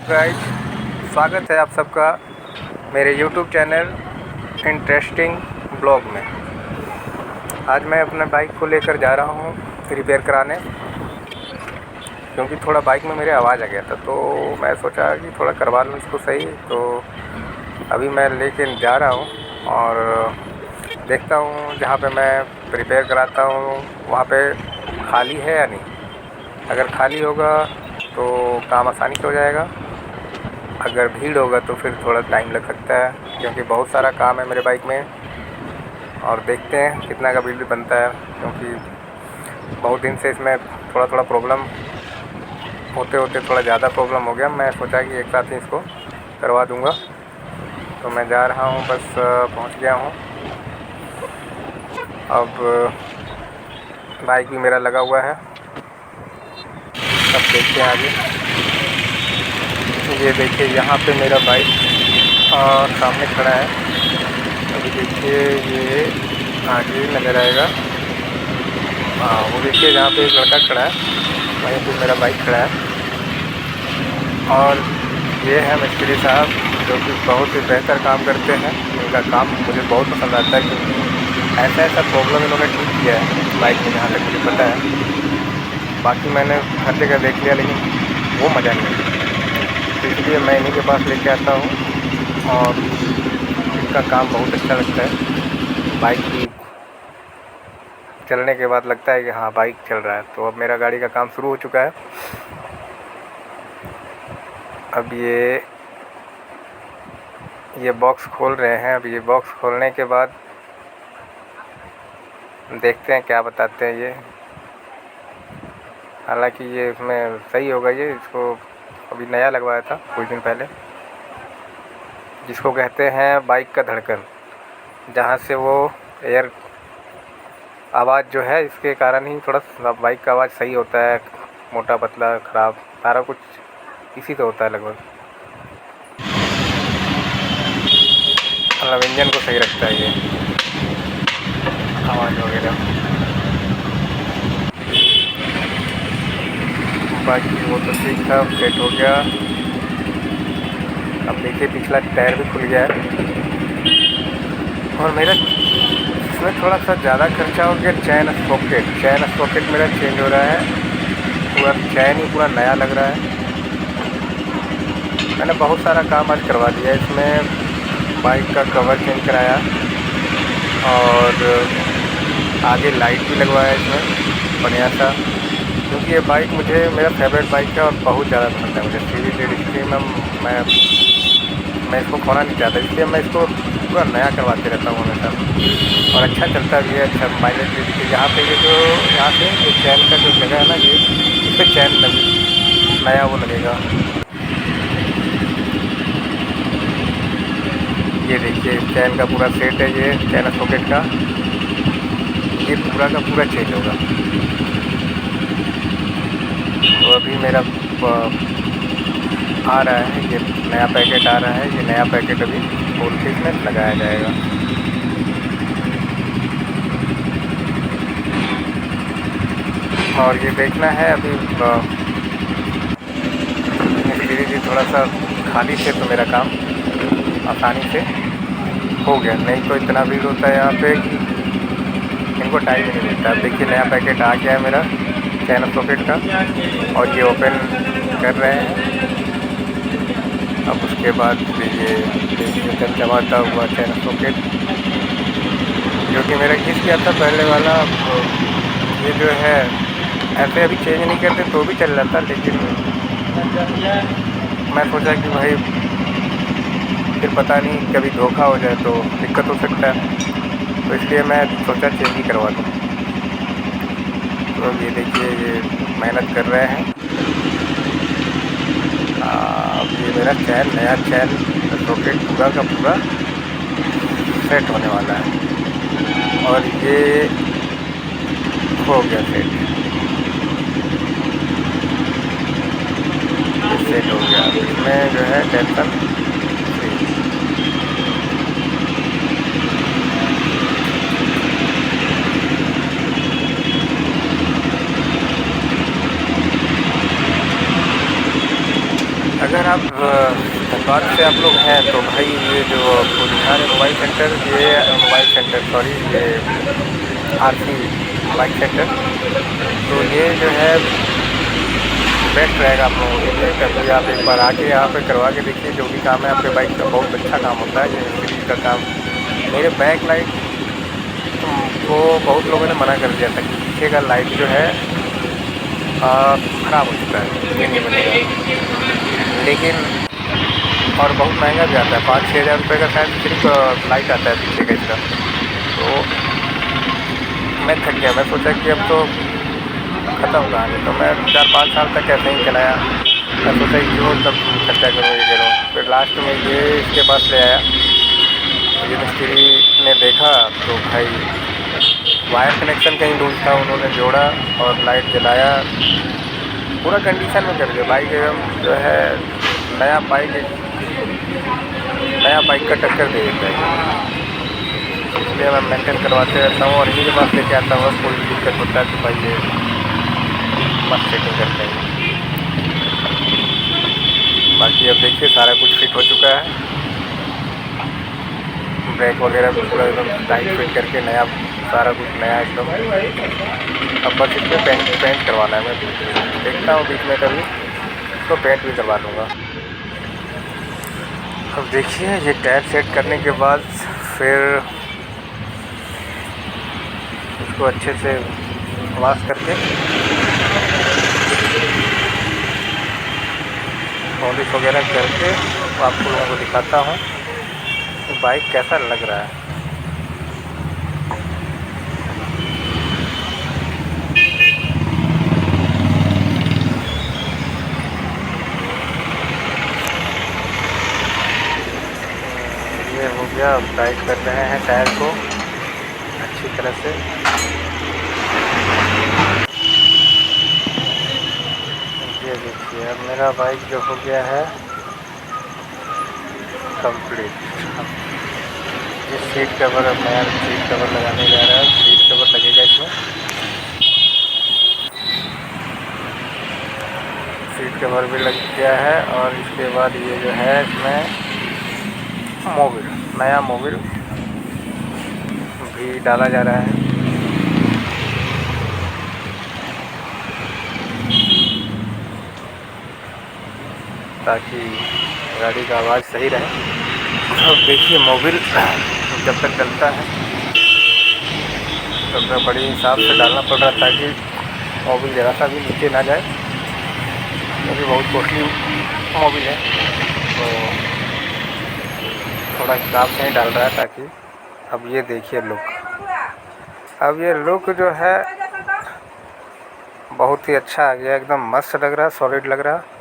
Guys, स्वागत है आप सबका मेरे YouTube चैनल इंटरेस्टिंग ब्लॉग में। आज मैं अपने बाइक को लेकर जा रहा हूँ रिपेयर कराने, क्योंकि थोड़ा बाइक में मेरे आवाज़ आ गया था, तो मैं सोचा कि थोड़ा करवा लूँ इसको सही। तो अभी मैं लेके जा रहा हूँ और देखता हूँ जहाँ पे मैं रिपेयर कराता हूँ वहाँ पे खाली है या नहीं। अगर खाली होगा तो काम आसानी से हो जाएगा, अगर भीड़ होगा तो फिर थोड़ा टाइम लग सकता है, क्योंकि बहुत सारा काम है मेरे बाइक में। और देखते हैं कितना का बिल बनता है, क्योंकि बहुत दिन से इसमें थोड़ा थोड़ा प्रॉब्लम होते होते थोड़ा ज़्यादा प्रॉब्लम हो गया। मैं सोचा कि एक साथ ही इसको करवा दूंगा। तो मैं जा रहा हूँ, बस पहुँच गया हूँ। अब बाइक भी मेरा लगा हुआ है। अब देखते हैं आगे। ये देखिए, यहाँ पे मेरा बाइक सामने खड़ा है। अभी देखिए ये आगे नज़र आएगा। वो देखिए जहाँ पे एक लड़का खड़ा है, वहीं पे मेरा बाइक खड़ा है। और ये है मिस्त्री साहब, जो कि बहुत ही बेहतर काम करते हैं। इनका काम मुझे बहुत पसंद आता है, क्योंकि ऐसा ऐसा प्रॉब्लम इन्होंने ठीक किया है बाइक में, जहाँ तक मुझे पता है। बाकी मैंने हर जगह देख लिया, लेकिन वो मज़ा नहीं। तो इसलिए मैं इन्हीं के पास लेके आता हूँ और इनका काम बहुत अच्छा लगता है। बाइक की चलने के बाद लगता है कि हाँ, बाइक चल रहा है। तो अब मेरा गाड़ी का काम शुरू हो चुका है। अब ये बॉक्स खोल रहे हैं। अब ये बॉक्स खोलने के बाद देखते हैं क्या बताते हैं ये। हालांकि ये इसमें सही होगा। ये इसको अभी नया लगवाया था कुछ दिन पहले, जिसको कहते हैं बाइक का धड़कन, जहाँ से वो एयर आवाज़ जो है, इसके कारण ही थोड़ा बाइक का आवाज़ सही होता है। मोटा पतला ख़राब सारा कुछ इसी से होता है लगभग। मतलब इंजन को सही रखता है ये आवाज़ वगैरह। बाकी वो तो ठीक था, सेट हो गया। अब देखिए पिछला टायर भी खुल गया है। और मेरा इसमें थोड़ा सा ज़्यादा खर्चा हो गया। चैन स्प्रॉकेट मेरा चेंज हो रहा है। पूरा चैन ही पूरा नया लग रहा है। मैंने बहुत सारा काम आज करवा दिया इसमें। बाइक का कवर चेंज कराया और आगे लाइट भी लगवाया इसमें बढ़िया सा, क्योंकि ये बाइक मेरा फेवरेट बाइक है और बहुत ज़्यादा पसंद है मुझे। सीरीज मैं इसको खोना नहीं चाहता, इसलिए मैं इसको पूरा नया करवाते रहता हूँ हमेशा। और अच्छा चलता भी है, अच्छा माइलेज भी देती है। यहाँ पे ये जो यहाँ पे ये चैन का जो जगह है ना, ये इस पर चैन नया वो लगेगा। ये देखिए चैन का पूरा सेट है, ये चैन सॉकेट का, ये पूरा का पूरा चेंज होगा। तो अभी मेरा आ रहा है, ये नया पैकेट आ रहा है। ये नया पैकेट अभी खोल के इसमें लगाया जाएगा। और ये देखना है अभी मिस्त्री जी थोड़ा सा खाली थे, तो मेरा काम आसानी से हो गया। नहीं तो इतना भीड़ होता है यहाँ पे कि इनको टाइम ही नहीं मिलता। अब देखिए नया पैकेट आ गया है मेरा चैन सॉकेट का, और ये ओपन कर रहे हैं। अब उसके बाद ये चमचमाता हुआ चैन सॉकेट, जो कि मेरा घिस गया था पहले वाला। ये जो है ऐसे अभी चेंज नहीं करते तो भी चल जाता, लेकिन मैं सोचा कि भाई फिर पता नहीं कभी धोखा हो जाए तो दिक्कत हो सकता है, तो इसलिए मैं सोचा चेंज ही करवा दूँ। तो ये देखिए ये मेहनत कर रहे हैं। अब ये मेरा नया चैन सॉकेट पूरा का पूरा सेट होने वाला है, और ये हो गया सेट। ये सेट हो गया। इसमें जो है टेंशन फ्री। अगर आप धनबाद से आप लोग हैं तो भाई ये जो बुधियार मोबाइल सेंटर, ये मोबाइल सेंटर सॉरी ये आरसी बाइक सेंटर, तो ये जो है बेस्ट रहेगा आप लोगों के लिए। कभी आप एक बार आके यहाँ पे करवा के देखिए, जो भी काम है आपके बाइक का बहुत अच्छा काम होता है। ये मिस्त्री का काम, मेरे बैक लाइट को बहुत लोगों ने मना कर दिया था कि पीछे का लाइट जो है ख़राब हो चुका है, ये नहीं बनेगा, लेकिन और बहुत महंगा भी आता है, 5-6 हज़ार रुपये का शायद सिर्फ लाइट आता है पीछे का इसका। तो मैं थक गया, मैं सोचा कि अब तो ख़त्म कहानी, तो मैं 4-5 साल तक ऐसे ही चलाया। मैं सोचा कि क्यों तब खर्चा करूँ ये करूँ, फिर लास्ट में ये इसके पास ले आया। तो ये मिस्त्री ने देखा तो भाई वायर कनेक्शन कहीं लूज था, उन्होंने जोड़ा और लाइट जलाया, पूरा कंडीशन में कर दिया। बाइक एकदम जो है नया बाइक का टक्कर दे देता है। इसलिए मैं मेंटेन करवाते रहता हूँ और इन्हीं के पास लेके आता हूँ। कोई भी दिक्कत होता है तो भाई ये मस्त सेटिंग करते हैं। बाकी अब देखिए सारा कुछ फिट हो चुका है, ब्रेक वगैरह भी पूरा एकदम टाइट फिट करके नया, सारा कुछ नया एकदम। अब बस इसमें पेंट करवाना है। मैं देखता हूँ बीच में कभी तो पेंट भी करवा लूँगा। अब देखिए ये टायर सेट करने के बाद फिर इसको अच्छे से वॉश करके पॉलिश वगैरह करके आपको लोगों को दिखाता हूँ कि बाइक कैसा लग रहा है। ये हो गया, अब टाइट कर रहे हैं टायर को अच्छी तरह से। ये देखिए अब मेरा बाइक जो हो गया है कंप्लीट। ये सीट कवर, अब नया सीट कवर लगाने जा रहा है, सीट कवर लगेगा इसमें। सीट कवर भी लग गया है और इसके बाद ये जो है इसमें मोबिल, नया मोबिल भी डाला जा रहा है ताकि गाड़ी का आवाज़ सही रहे। अब देखिए मोबिल जब तक चलता है तब तक बड़ी हिसाब से डालना पड़ रहा है ताकि मोबिल ज़रा सा भी नीचे ना जाए, क्योंकि बहुत कॉस्टली मोबिल है। तो थोड़ा हिसाब से ही डाल रहा है ताकि। अब ये देखिए लुक, अब ये लुक जो है बहुत ही अच्छा आ गया, एकदम मस्त लग रहा है, सॉलिड लग रहा है।